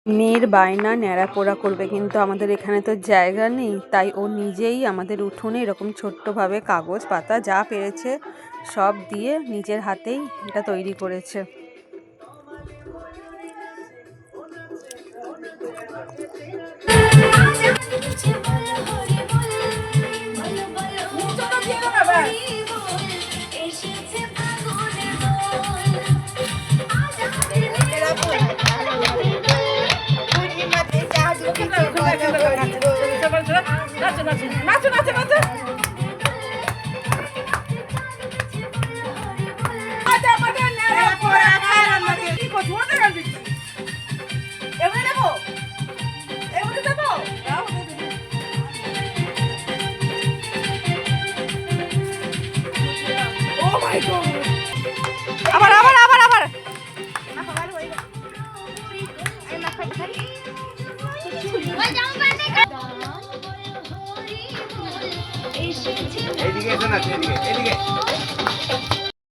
মেয়ের বায়না ন্যাড়াপোড়া করবে, কিন্তু আমাদের এখানে তো জায়গা নেই, তাই ও নিজেই আমাদের উঠোনে এরকম ছোট্টভাবে কাগজ পাতা যা পেরেছে সব দিয়ে নিজের হাতেই এটা তৈরি করেছে। আবার আবার আবার আবার এইদিকে এসে না, এদিকে এদিকে